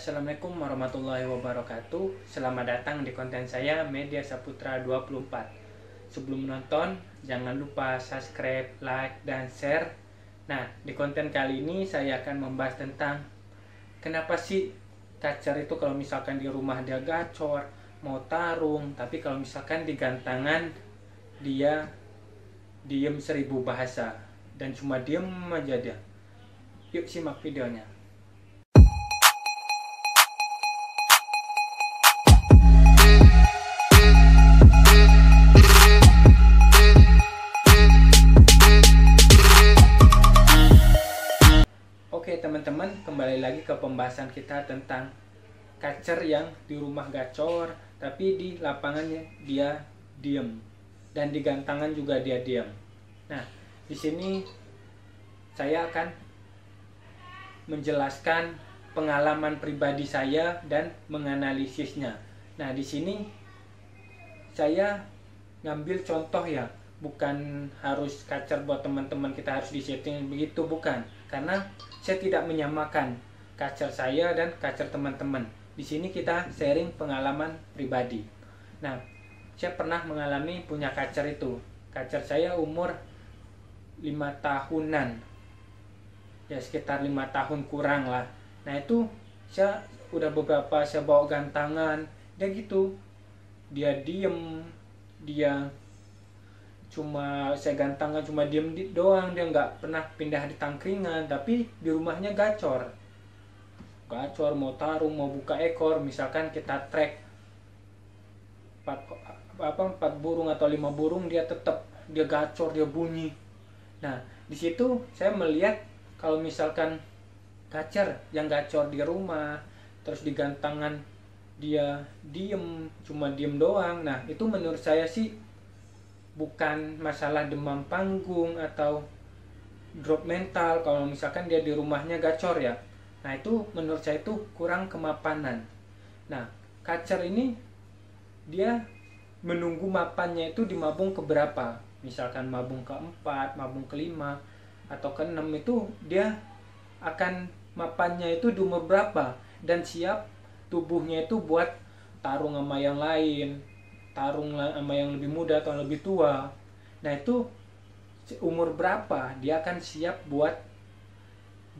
Assalamualaikum warahmatullahi wabarakatuh. Selamat datang di konten saya Media Saputra 24. Sebelum menonton, jangan lupa subscribe, like, dan share. Nah, di konten kali ini saya akan membahas tentang kenapa sih kacer itu kalau misalkan di rumah dia gacor, mau tarung, tapi kalau misalkan di gantangan dia diem 1000 bahasa dan cuma diem aja dia. Yuk simak videonya. Oke teman-teman, kembali lagi ke pembahasan kita tentang kacer yang di rumah gacor tapi di lapangannya dia diem dan di gantangan juga dia diem. Nah, di sini saya akan menjelaskan pengalaman pribadi saya dan menganalisisnya. Nah, di sini saya ngambil contoh ya, bukan harus kacer buat teman-teman kita harus disetting begitu, bukan. Karena saya tidak menyamakan kacer saya dan kacer teman-teman. Di sini kita sharing pengalaman pribadi. Nah, saya pernah mengalami punya kacer itu. Kacer saya umur 5 tahunan. Ya sekitar 5 tahun kurang lah. Nah, itu saya udah beberapa saya bawa gantangan. Dia gitu. Dia diem, dia cuma saya gantangan cuma diem doang, dia nggak pernah pindah di tangkringan, tapi di rumahnya gacor mau tarung, mau buka ekor, misalkan kita track 4 burung atau 5 burung, dia tetap dia gacor, dia bunyi. Nah, di situ saya melihat kalau misalkan kacer yang gacor di rumah terus di gantangan dia diem, cuma diem doang. Nah, itu menurut saya sih bukan masalah demam panggung atau drop mental kalau misalkan dia di rumahnya gacor ya. Nah, itu menurut saya itu kurang kemapanan. Nah, kacer ini dia menunggu mapannya itu di mabung keberapa. Misalkan mabung ke-4, mabung ke-5 atau ke-6, itu dia akan mapannya itu di umur berapa dan siap tubuhnya itu buat tarung sama yang lain, tarung sama yang lebih muda atau lebih tua. Nah, itu umur berapa dia akan siap buat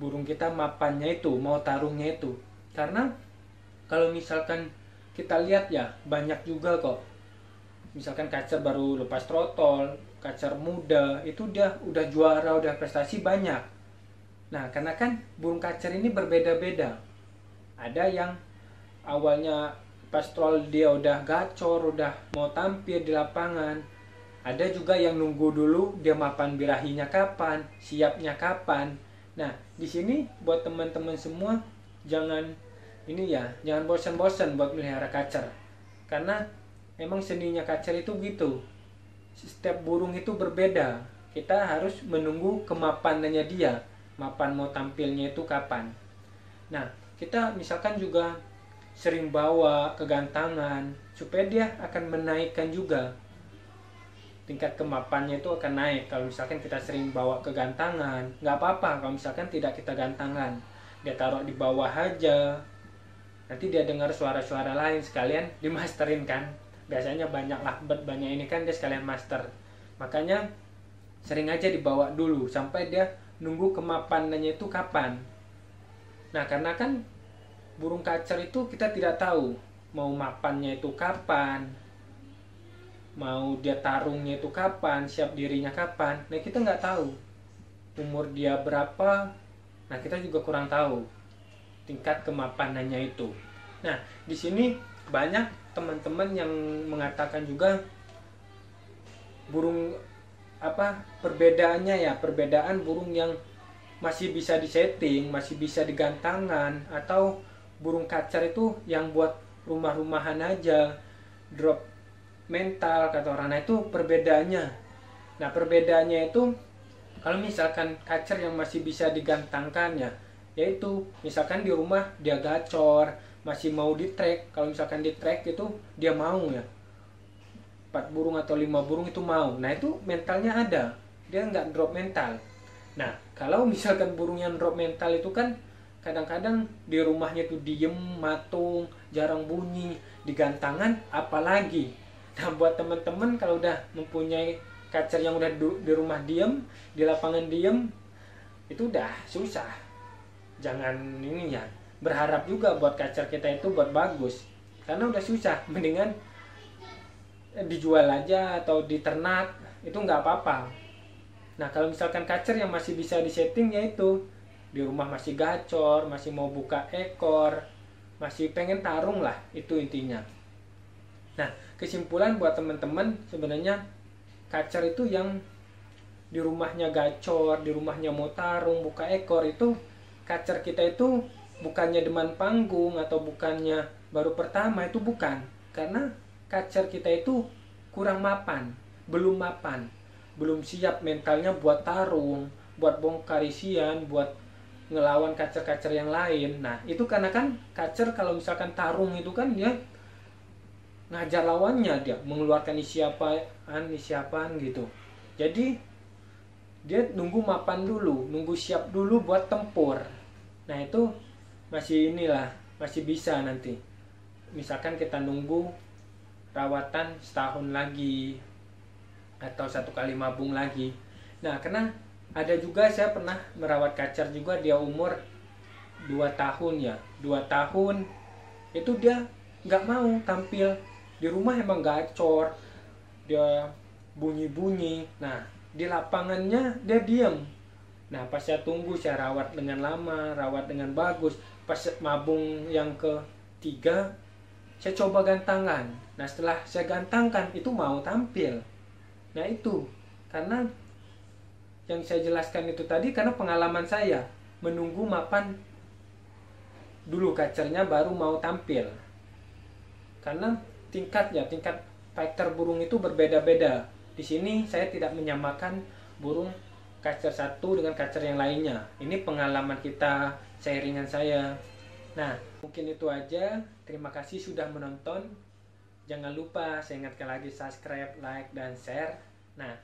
burung kita mapannya itu, mau tarungnya itu. Karena kalau misalkan kita lihat ya, banyak juga kok misalkan kacer baru lepas trotol, kacer muda, itu dia udah juara, udah prestasi banyak. Nah, karena kan burung kacer ini berbeda-beda. Ada yang awalnya pas trol dia udah gacor, udah mau tampil di lapangan. Ada juga yang nunggu dulu dia mapan birahinya kapan, siapnya kapan. Nah, di sini buat teman-teman semua jangan bosan-bosan buat melihara kacer. Karena emang seninya kacer itu gitu. Setiap burung itu berbeda. Kita harus menunggu kemapanannya dia. Mapan mau tampilnya itu kapan. Nah, kita misalkan juga sering bawa ke gantangan supaya dia akan menaikkan juga tingkat kemapannya, itu akan naik kalau misalkan kita sering bawa ke gantangan. Nggak apa-apa kalau misalkan tidak kita gantangan, dia taruh di bawah aja, nanti dia dengar suara-suara lain, sekalian dimasterin kan. Biasanya banyak lakbet, banyak ini kan, dia sekalian master. Makanya sering aja dibawa dulu sampai dia nunggu kemapanannya itu kapan. Nah, karena kan burung kacer itu kita tidak tahu mau mapannya itu kapan, mau dia tarungnya itu kapan, siap dirinya kapan. Nah, kita nggak tahu umur dia berapa. Nah, kita juga kurang tahu tingkat kemapanannya itu. Nah, di sini banyak teman-teman yang mengatakan juga burung perbedaannya ya, perbedaan burung yang masih bisa disetting, masih bisa digantangan, atau burung kacer itu yang buat rumah-rumahan aja, drop mental kata orang. Nah, itu perbedaannya. Nah, perbedaannya itu kalau misalkan kacer yang masih bisa digantangkan ya, yaitu misalkan di rumah dia gacor, masih mau di track. Kalau misalkan di track itu dia mau ya, 4 burung atau 5 burung itu mau. Nah, itu mentalnya ada, dia nggak drop mental. Nah, kalau misalkan burung yang drop mental itu kan kadang-kadang di rumahnya tuh diem, matung, jarang bunyi, di gantangan apalagi. Nah, buat teman-teman kalau udah mempunyai kacer yang udah di rumah diem, di lapangan diem, itu udah susah. Jangan ini ya, berharap juga buat kacer kita itu buat bagus, karena udah susah. Mendingan dijual aja atau diternak, itu nggak apa-apa. Nah, kalau misalkan kacer yang masih bisa disetting, yaitu di rumah masih gacor, masih mau buka ekor, masih pengen tarung lah, itu intinya. Nah, kesimpulan buat teman-teman, sebenarnya kacer itu yang di rumahnya gacor, di rumahnya mau tarung, buka ekor, itu kacer kita itu bukannya deman panggung atau bukannya baru pertama, itu bukan. Karena kacer kita itu kurang mapan, belum siap mentalnya buat tarung, buat bongkar isian, buat ngelawan kacer-kacer yang lain. Nah, itu karena kan kacer kalau misalkan tarung itu kan dia ngajar lawannya, dia mengeluarkan isi apaan gitu. Jadi dia nunggu mapan dulu, nunggu siap dulu buat tempur. Nah, itu masih masih bisa nanti. Misalkan kita nunggu rawatan setahun lagi atau 1 kali mabung lagi. Nah, karena ada juga saya pernah merawat kacer juga, dia umur 2 tahun ya. 2 tahun itu dia nggak mau tampil. Di rumah emang gacor, dia bunyi-bunyi. Nah, di lapangannya dia diem. Nah, pas saya tunggu, saya rawat dengan lama, rawat dengan bagus. Pas mabung yang ketiga, saya coba gantangan. Nah, setelah saya gantangkan, itu mau tampil. Nah, itu karena yang saya jelaskan itu tadi, karena pengalaman saya menunggu mapan dulu kacernya baru mau tampil. Karena tingkat fighter burung itu berbeda-beda. Di sini saya tidak menyamakan burung kacer satu dengan kacer yang lainnya. Ini pengalaman kita, sharingan saya. Nah, mungkin itu aja. Terima kasih sudah menonton. Jangan lupa saya ingatkan lagi, subscribe, like, dan share. Nah,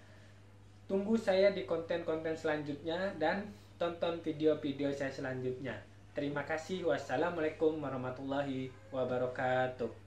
tunggu saya di konten-konten selanjutnya dan tonton video-video saya selanjutnya. Terima kasih. Wassalamualaikum warahmatullahi wabarakatuh.